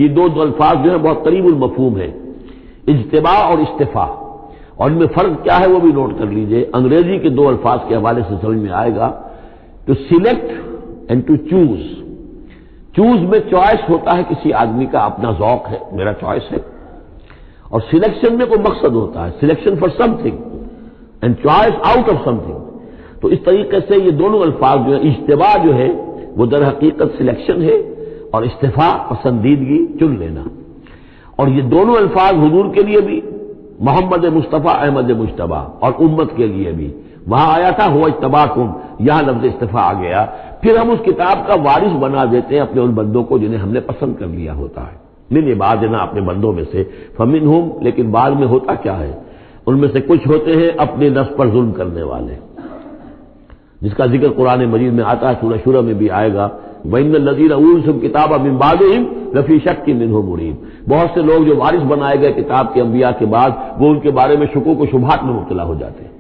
یہ دو الفاظ جو ہیں بہت قریب المفہوم ہیں، اجتباء اور استفاء، اور ان میں فرق کیا ہے وہ بھی نوٹ کر لیجئے۔ انگریزی کے دو الفاظ کے حوالے سے سمجھ میں آئے گا، to select and to choose. Choose میں چوائس ہوتا ہے، کسی آدمی کا اپنا ذوق ہے، میرا چوائس ہے، اور سلیکشن میں کوئی مقصد ہوتا ہے، selection for some thing and choice out of some thing. تو اس طریقے سے یہ دونوں الفاظ جو ہے، اجتباء جو ہے وہ در حقیقت سلیکشن ہے، اور استفاء پسندیدگی، چن لینا۔ اور یہ دونوں الفاظ حضور کے لیے بھی، محمد مصطفیٰ احمد مجتبیٰ، اور امت کے لیے بھی۔ وہاں آیا تھا ہوا اجتباکم، یہاں لفظ استفاء آ گیا۔ پھر ہم اس کتاب کا وارث بنا دیتے ہیں اپنے ان بندوں کو جنہیں ہم نے پسند کر لیا ہوتا ہے، من عبادنا، اپنے بندوں میں سے، فمنہم، لیکن بعد میں ہوتا کیا ہے، ان میں سے کچھ ہوتے ہیں اپنے نفس پر ظلم کرنے والے، جس کا ذکر قرآن مجید میں آتا ہے، سورہ شورى میں بھی آئے گا، وَإِنَّ الَّذِينَ أُورِثُوا الْكِتَابَ مِن بَعْدِهِمْ لَفِي شَكٍّ مِّنْهُ مُرِيبٍ۔ بہت سے لوگ جو وارث بنائے گئے کتاب کے انبیاء کے بعد، وہ ان کے بارے میں شکوک و شبہات میں مبتلا ہو جاتے ہیں۔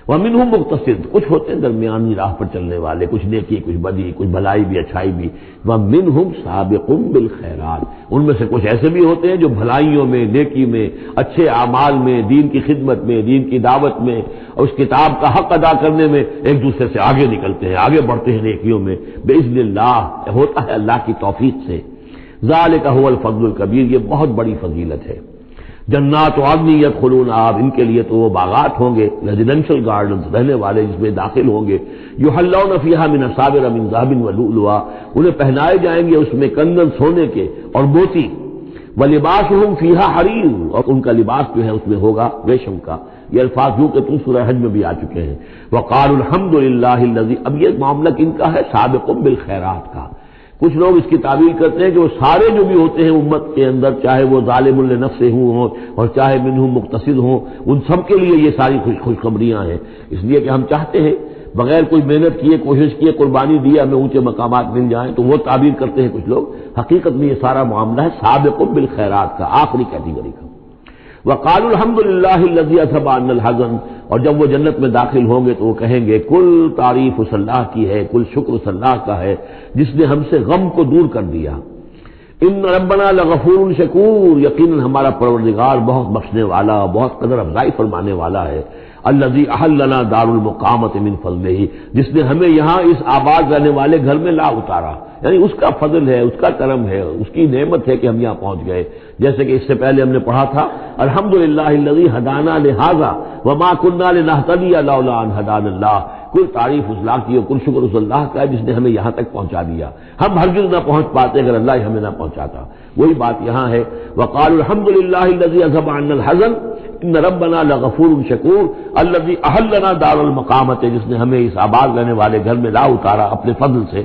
وَمِنْهُمْ مُقْتَصِدٌ، کچھ ہوتے ہیں درمیانی راہ پر چلنے والے، کچھ نیکی کچھ بدی، کچھ بھلائی بھی اچھائی بھی۔ وَمِنْهُمْ سَابِقٌ بِالْخَيْرَاتِ، ان میں سے کچھ ایسے بھی ہوتے ہیں جو بھلائیوں میں، نیکی میں، اچھے اعمال میں، دین کی خدمت میں، دین کی دعوت میں، اور اس کتاب کا حق ادا کرنے میں ایک دوسرے سے آگے نکلتے ہیں، آگے بڑھتے ہیں نیکیوں میں، بِإِذْنِ اللَّهِ، ہوتا ہے اللہ کی توفیق سے۔ ذَلِكَ هُوَ الْفَضْلُ الْكَبِيرُ، یہ بہت بڑی فضیلت ہے۔ جنات عدن یدخلونہا، ان کے لیے تو وہ باغات ہوں گے، ریزیڈینشل گارڈنز، رہنے والے جس میں داخل ہوں گے، یحلون فیہا من اساور من ذہب ولؤلؤا، انہیں پہنائے جائیں گے اس میں کنگن سونے کے اور موتی، ولباسہم فیہا حریر، اور ان کا لباس جو ہے اس میں ہوگا ریشم کا۔ یہ الفاظ جو کہ سورہ حج میں بھی آ چکے ہیں۔ وقالوا الحمد للہ الذی، اب یہ معاملہ کن کا ہے، سابق بالخیرات کا۔ کچھ لوگ اس کی تعبیر کرتے ہیں کہ وہ سارے جو بھی ہوتے ہیں امت کے اندر، چاہے وہ ظالم لنفسہ ہوں اور چاہے منہم مقتصد ہوں، ان سب کے لیے یہ ساری خوشخبریاں ہیں، اس لیے کہ ہم چاہتے ہیں بغیر کوئی محنت کیے، کوشش کیے، قربانی دی، ہمیں اونچے مقامات مل جائیں، تو وہ تعبیر کرتے ہیں کچھ لوگ۔ حقیقت میں یہ سارا معاملہ ہے سابق بالخیرات کا، آخری کیٹیگری کا۔ وقالوا الحمد للہ الذی اذھب عنا الحزن، اور جب وہ جنت میں داخل ہوں گے تو وہ کہیں گے کل تعریف اس اللہ کی ہے، کل شکر اس اللہ کا ہے جس نے ہم سے غم کو دور کر دیا۔ ان ربنا لغفور شکور، یقیناً ہمارا پروردگار بہت بخشنے والا، بہت قدر افزائی فرمانے والا ہے۔ الذی احلنا دار المقامۃ من فضلہ، جس نے ہمیں یہاں اس آباد رہنے والے گھر میں لا اتارا، یعنی اس کا فضل ہے، اس کا کرم ہے، اس کی نعمت ہے کہ ہم یہاں پہنچ گئے۔ جیسے کہ اس سے پہلے ہم نے پڑھا تھا الحمدللہ الذی ہدانا لہذا وما کنا لنہتدی لولا ان ہدانا اللہ، کل تعریف اس اللہ کی اور کل شکر اس اللہ کا ہے جس نے ہمیں یہاں تک پہنچا دیا، ہم ہرگز نہ پہنچ پاتے اگر اللہ ہی ہمیں نہ پہنچاتا۔ وہی بات یہاں ہے، وقالوا الحمدللہ الذی اذھب عنا الحزن ان ربنا لغفور شکور الذی احلنا دار المقامۃ، جس نے ہمیں اس آباد رہنے والے گھر میں لا اتارا اپنے فضل سے۔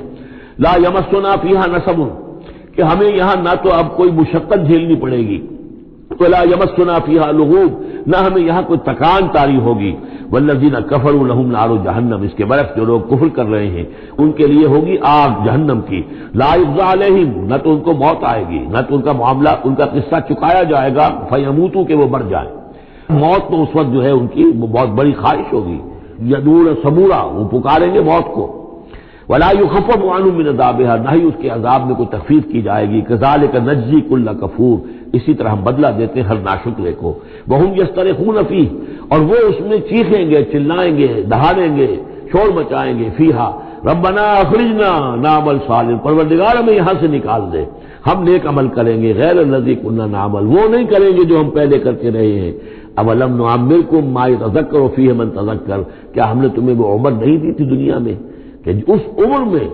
لا یمسنا فیہا نصب، کہ ہمیں یہاں نہ تو اب کوئی مشقت جھیلنی پڑے گی، ولا یمسنا فیہا لغوب، نہ ہمیں یہاں کوئی تکان طاری ہوگی۔ والذین کفروا لہم نار جہنم، اس کے برعکس جو لوگ کفر کر رہے ہیں ان کے لیے ہوگی آگ جہنم کی۔ لا یقضی علیہم، نہ تو ان کو موت آئے گی، نہ تو ان کا معاملہ، ان کا قصہ چکایا جائے گا، فیموتوا، کہ وہ مر جائیں۔ موت تو اس وقت جو ہے ان کی بہت بڑی خواہش ہوگی، یدعون ثبورا، وہ پکاریں گے موت کو۔ ولا یخفف عنہم من عذابها، نہ ہی اس کے عذاب میں کوئی تخفیف کی جائے گی۔ کذالک نجزی کل کفور، اسی طرح ہم بدلہ دیتے ہیں ہر ناشکرے کو۔ وہم یسترخون فیہ، اور وہ اس میں چیخیں گے، چلائیں گے، دہاڑیں گے، شور مچائیں گے، فیہا ربنا اخرجنا نعمل صالحا، پروردگار ہمیں یہاں سے نکال دے، ہم نیک عمل کریں گے، غیر الذی کنا نعمل، وہ نہیں کریں گے جو ہم پہلے کرتے رہے ہیں۔ اولم نعمرکم ما یتذکر فیہ من تذکر، کیا ہم نے تمہیں وہ عمر نہیں دی تھی دنیا میں کہ اس عمر میں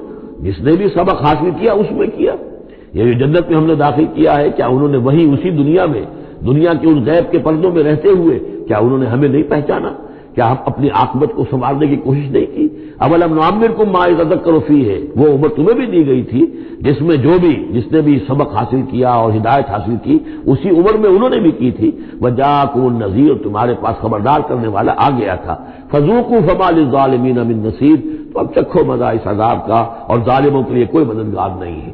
جس نے بھی سبق حاصل کیا اس میں کیا؟ یہ جو جنت میں ہم نے داخل کیا ہے، کیا انہوں نے وہی اسی دنیا میں، دنیا کے اس غیب کے پردوں میں رہتے ہوئے کیا انہوں نے ہمیں نہیں پہچانا؟ کیا ہم اپنی عاقبت کو سنوارنے کی کوشش نہیں کی؟ اولم نعمرکم ما یتذکر فیہ، وہ عمر تمہیں بھی دی گئی تھی جس میں جس نے بھی سبق حاصل کیا اور ہدایت حاصل کی اسی عمر میں انہوں نے بھی کی تھی۔ وجاءکم النذیر، تمہارے پاس خبردار کرنے والا آ گیا تھا۔ فذوقوا فما للظالمین من نصیر، تو اب چکھو مزہ اس عذاب کا، اور ظالموں کے لیے کوئی مددگار نہیں ہے۔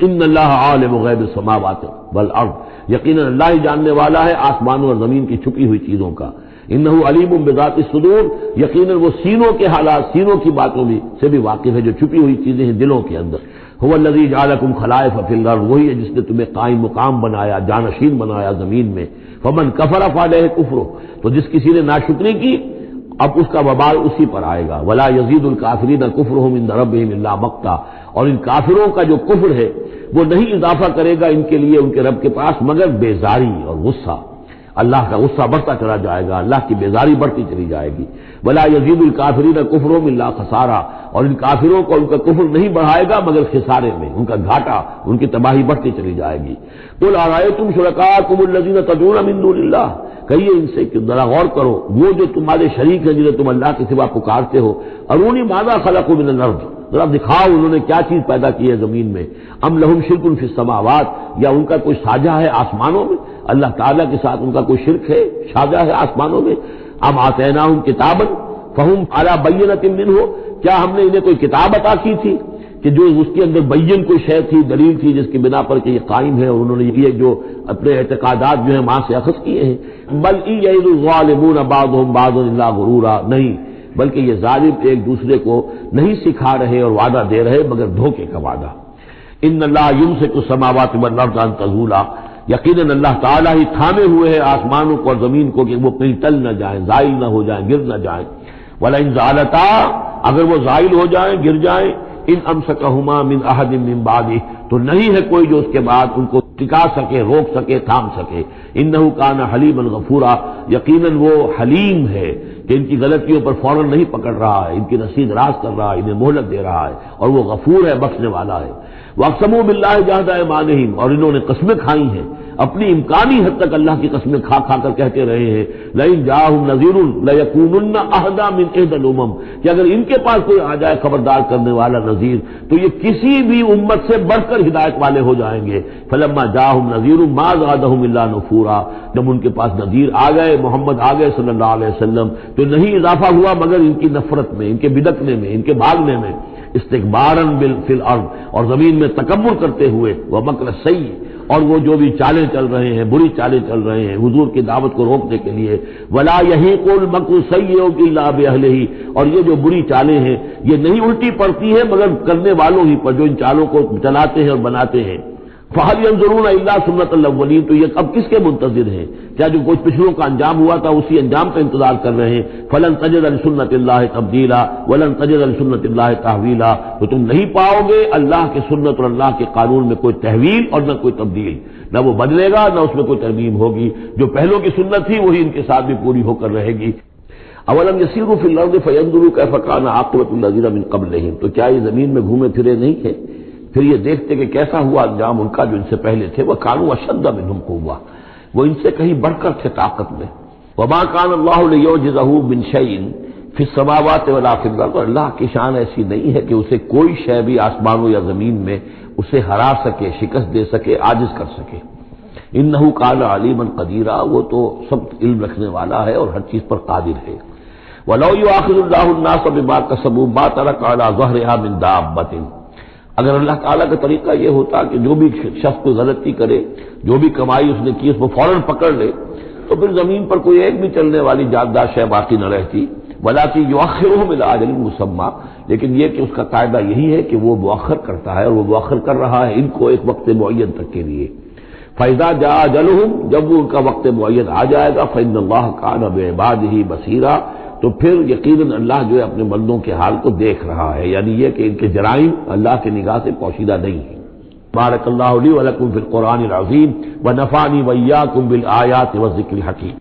ان اللہ عالم غیب السماوات والارض، یقیناً اللہ ہی جاننے والا ہے آسمانوں اور زمین کی چھپی ہوئی چیزوں کا۔ انہ علیم بذات الصدور، یقیناً وہ سینوں کے حالات، سینوں کی باتوں بھی سے بھی واقف ہے، جو چھپی ہوئی چیزیں ہیں دلوں کے اندر۔ هو الذی جعلکم خلائف فی الارض، وہی ہے جس نے تمہیں قائم مقام بنایا، جانشین بنایا زمین میں۔ فمن کفر فعلیہ کفرہ، تو جس کسی نے ناشکری کی اب اس کا وبال اسی پر آئے گا۔ ولا یزید الکافرین کفرہم عند ربہم الا مقتا، اور ان کافروں کا جو کفر ہے وہ نہیں اضافہ کرے گا ان کے لیے ان کے رب کے پاس مگر بیزاری اور غصہ۔ اللہ کا غصہ بڑھتا چلا جائے گا، اللہ کی بیزاری بڑھتی چلی جائے گی۔ ولا یزید الکافرین کفرہم الا خسارا، اور ان کافروں کو ان کا کفر نہیں بڑھائے گا مگر خسارے میں، ان کا گھاٹا، ان کی تباہی بڑھتی چلی جائے گی۔ قل ارأیتم شرکاءکم الذین تدعون من دون اللہ، کہیے ان سے کہ ذرا غور کرو وہ جو تمہارے شریک ہیں جنہیں تم اللہ کے سوا پکارتے ہو، ارونی ماذا خلقوا من الارض، ذرا دکھاؤ انہوں نے کیا چیز پیدا کی ہے زمین میں۔ ام لہم شرک فی السماوات، یا ان کا کوئی ساجہ ہے آسمانوں میں، اللہ تعالیٰ کے ساتھ ان کا کوئی شرک ہے، ساجہ ہے آسمانوں میں۔ ام آتیناہم کتابا فہم علی بینۃ منہ، کیا ہم نے انہیں کوئی کتاب عطا کی تھی کہ جو اس کے اندر بین کوئی شے تھی، دلیل تھی جس کی بنا پر کہ یہ قائم ہے، اور انہوں نے یہ جو اپنے اعتقادات جو ہیں وہاں سے اخذ کیے ہیں۔ بل ان یعظ الظالمون بعضهم بعضا الا غرورا، نہیں بلکہ یہ ظالم ایک دوسرے کو نہیں سکھا رہے اور وعدہ دے رہے مگر دھوکے کا وعدہ۔ ان اللہ یمسک السماوات والارض ان تزولا، یقیناً اللہ تعالیٰ ہی تھامے ہوئے ہیں آسمانوں کو اور زمین کو کہ وہ کہیں ٹل نہ جائیں، زائل نہ ہو جائیں، گر نہ جائیں۔ وَلَئِن زَالَتَا، اگر وہ زائل ہو جائیں، گر جائیں، ان امسکہما من احد من بعدہ، تو نہیں ہے کوئی جو اس کے بعد ان کو ٹکا سکے، روک سکے، تھام سکے۔ انہ کان حلیما غفورا، یقیناً وہ حلیم ہے کہ ان کی غلطیوں پر فوراً نہیں پکڑ رہا ہے، ان کی رسید راز کر رہا ہے، انہیں مہلت دے رہا ہے، اور وہ غفور ہے، بخشنے والا ہے۔ وَأَقْسَمُوا بِاللَّهِ جَهْدَ أَيْمَانِهِمْ، اور انہوں نے قسمیں کھائی ہیں اپنی امکانی حد تک اللہ کی قسمیں کھا کھا کر کہتے رہے ہیں لئن جاءہم نذیر لیکونن اہدی من احدی الامم، کہ اگر ان کے پاس کوئی آ جائے خبردار کرنے والا نذیر تو یہ کسی بھی امت سے بڑھ کر ہدایت والے ہو جائیں گے۔ فلما جاءہم نذیر ما زادہم الا نفورا، جب ان کے پاس نذیر آ گئے، محمد آ گئے صلی اللہ علیہ وسلم، تو نہیں اضافہ ہوا مگر ان کی نفرت میں، ان کے بدکنے میں، ان کے بھاگنے میں، استکباراً فی الارض، اور زمین میں تکبر کرتے ہوئے، ومکر السیء، اور وہ جو بھی چالیں چل رہے ہیں، بری چالیں چل رہے ہیں حضور کی دعوت کو روکنے کے لیے۔ ولا یحیق المکر السیء الا باہلہ، اور یہ جو بری چالیں ہیں یہ نہیں الٹی پڑتی ہیں مگر کرنے والوں ہی پر، جو ان چالوں کو چلاتے ہیں اور بناتے ہیں۔ فہل ينظرون الا سنت الاولین، تو یہ اب کس کے منتظر ہیں؟ کیا جو کچھ پچھلوں کا انجام ہوا تھا اسی انجام کا انتظار کر رہے ہیں؟ فلن تجد لسنت اللہ تبدیلا ولن تجد لسنت اللہ تحویلا، تو تم نہیں پاؤ گے اللہ کے سنت اور اللہ کے قانون میں کوئی تحویل اور نہ کوئی تبدیل، نہ وہ بدلے گا نہ اس میں کوئی ترمیم ہوگی۔ جو پہلوں کی سنت تھی وہی ان کے ساتھ بھی پوری ہو کر رہے گی۔ اولم یسیروا فی الارض فینظروا کیف کان عاقبۃ الذین من قبلہم، تو کیا یہ زمین میں گھومے پھرے نہیں ہے پھر یہ دیکھتے کہ کیسا ہوا انجام ان کا جو ان سے پہلے تھے۔ وہ کانوا اشد منہم قوہ، وہ ان سے کہیں بڑھ کر تھے طاقت میں۔ وما کان اللہ لیعجزہ من شیء فی السماوات ولا فی الارض، اللہ کی شان ایسی نہیں ہے کہ اسے کوئی شے بھی آسمانوں یا زمین میں اسے ہرا سکے، شکست دے سکے، عاجز کر سکے۔ انہ کان علیما قدیرا، وہ تو سب علم رکھنے والا ہے اور ہر چیز پر قادر ہے۔ ولو یؤاخذ اللہ الناس بما کسبوا ما ترک علی ظہرها من دابۃ، اگر اللہ تعالیٰ کا طریقہ یہ ہوتا کہ جو بھی شخص کو غلطی کرے، جو بھی کمائی اس نے کی اس کو فوراً پکڑ لے، تو پھر زمین پر کوئی ایک بھی چلنے والی جاندار شے باقی نہ رہتی۔ ولاکن یؤخرھم الی اجل مسمى، لیکن یہ کہ اس کا قاعدہ یہی ہے کہ وہ مؤخر کرتا ہے، اور وہ مؤخر کر رہا ہے ان کو ایک وقت معین تک کے لیے۔ فاذا جاء اجلھم، جب وہ ان کا وقت معین آ جائے گا، فإن اللہ کان بعبادہ بصیرا، تو پھر یقیناً اللہ جو ہے اپنے بندوں کے حال کو دیکھ رہا ہے، یعنی یہ کہ ان کے جرائم اللہ کی نگاہ سے پوشیدہ نہیں ہیں۔ بارک اللہ لی ولکم فی القرآن العظیم ونفعنی وإیاکم بالآیات والذکر الحکیم۔